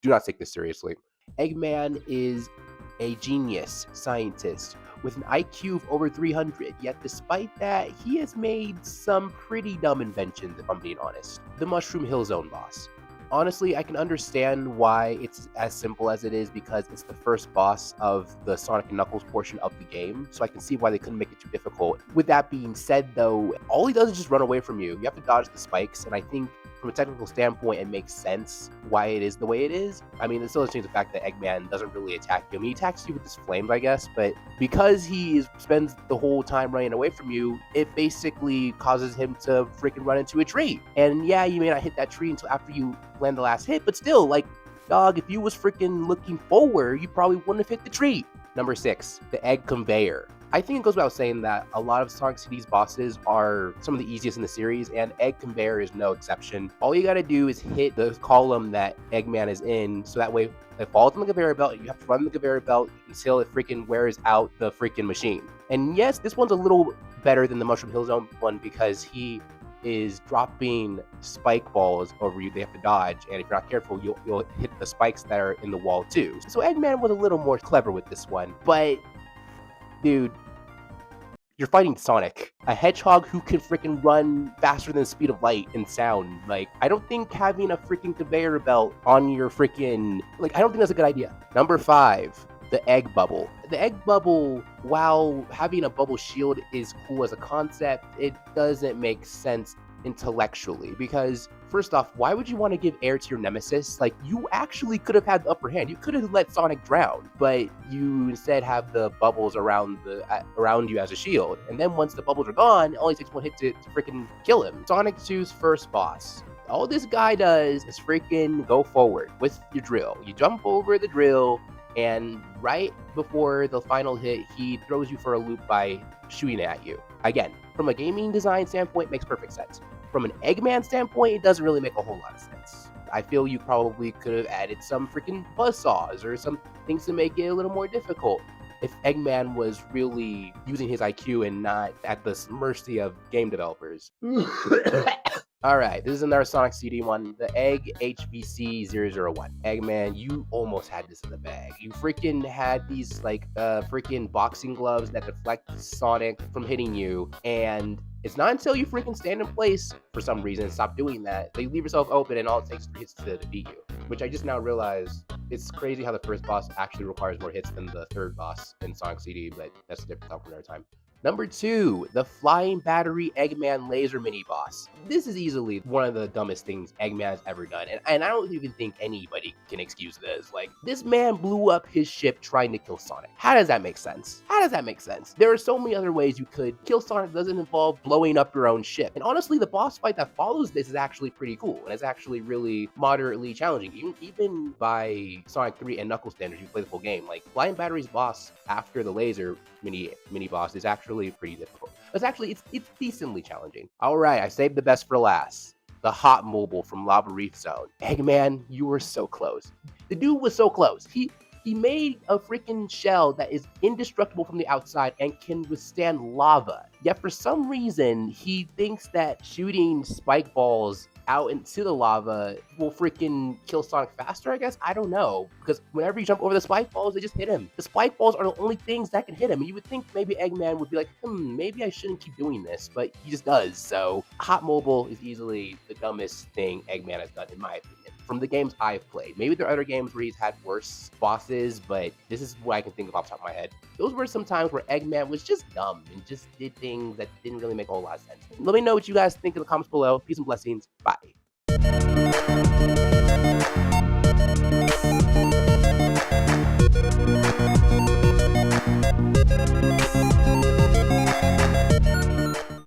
do not take this seriously. Eggman is a genius scientist with an IQ of over 300, yet despite that, he has made some pretty dumb inventions, if I'm being honest. The Mushroom Hill Zone boss. Honestly, I can understand why it's as simple as it is because it's the first boss of the Sonic and Knuckles portion of the game, so I can see why they couldn't make it too difficult. With that being said, though, all he does is just run away from you. You have to dodge the spikes, and I think from a technical standpoint, it makes sense why it is the way it is. I mean, it still doesn't change the fact that Eggman doesn't really attack you. I mean, he attacks you with his flames, I guess, but because he spends the whole time running away from you, it basically causes him to freaking run into a tree. And yeah, you may not hit that tree until after you land the last hit, but still, like, dog, if you was freaking looking forward, you probably wouldn't have hit the tree. Number 6, the egg conveyor. I think it goes without saying that a lot of Sonic CD's bosses are some of the easiest in the series, and Egg Conveyor is no exception. All you gotta do is hit the column that Eggman is in, so that way it falls on the conveyor belt, you have to run the conveyor belt until it freaking wears out the freaking machine. And yes, this one's a little better than the Mushroom Hill Zone one because he is dropping spike balls over you they have to dodge, and if you're not careful, you'll hit the spikes that are in the wall too. So Eggman was a little more clever with this one, but dude, you're fighting Sonic, a hedgehog who can freaking run faster than the speed of light and sound. Like, I don't think having a freaking conveyor belt on your freaking, like, I don't think that's a good idea. Number 5, the egg bubble. The egg bubble, while having a bubble shield is cool as a concept, it doesn't make sense intellectually because first off, why would you want to give air to your nemesis? Like, you actually could have had the upper hand. You could have let Sonic drown, but you instead have the bubbles around you as a shield. And then once the bubbles are gone, it only takes one hit to freaking kill him. Sonic 2's first boss. All this guy does is freaking go forward with your drill. You jump over the drill, and right before the final hit, he throws you for a loop by shooting at you. Again, from a gaming design standpoint, it makes perfect sense. From an Eggman standpoint, it doesn't really make a whole lot of sense. I feel you probably could have added some freaking buzzsaws or some things to make it a little more difficult if Eggman was really using his IQ and not at the mercy of game developers. Alright, this is another Sonic CD one, the Egg HVC001. Eggman, you almost had this in the bag. You freaking had these, like, freaking boxing gloves that deflect Sonic from hitting you, and it's not until you freaking stand in place, for some reason, and stop doing that you leave yourself open and all it takes is hits to defeat you. Which I just now realize, it's crazy how the first boss actually requires more hits than the third boss in Sonic CD, but that's a different talk for another time. Number 2, the Flying Battery Eggman Laser Mini Boss. This is easily one of the dumbest things Eggman has ever done, and I don't even think anybody can excuse this. Like, this man blew up his ship trying to kill Sonic. How does that make sense? How does that make sense? There are so many other ways you could kill Sonic that doesn't involve blowing up your own ship. And honestly, the boss fight that follows this is actually pretty cool, and it's actually really moderately challenging. Even by Sonic 3 and Knuckles standards, you play the full game. Like, Flying Battery's boss after the laser mini boss is actually pretty difficult. It's decently challenging. Alright, I saved the best for last. The Hot Mobile from Lava Reef Zone. Eggman, you were so close. The dude was so close. He made a freaking shell that is indestructible from the outside and can withstand lava. Yet for some reason, he thinks that shooting spike balls out into the lava will freaking kill Sonic faster, I guess? I don't know. Because whenever you jump over the spike balls, they just hit him. The spike balls are the only things that can hit him. And you would think maybe Eggman would be like, maybe I shouldn't keep doing this. But he just does. So Hot Mobile is easily the dumbest thing Eggman has done, in my opinion, from the games I've played. Maybe there are other games where he's had worse bosses, but this is what I can think of off the top of my head. Those were some times where Eggman was just dumb and just did things that didn't really make a whole lot of sense. Let me know what you guys think in the comments below. Peace and blessings. Bye.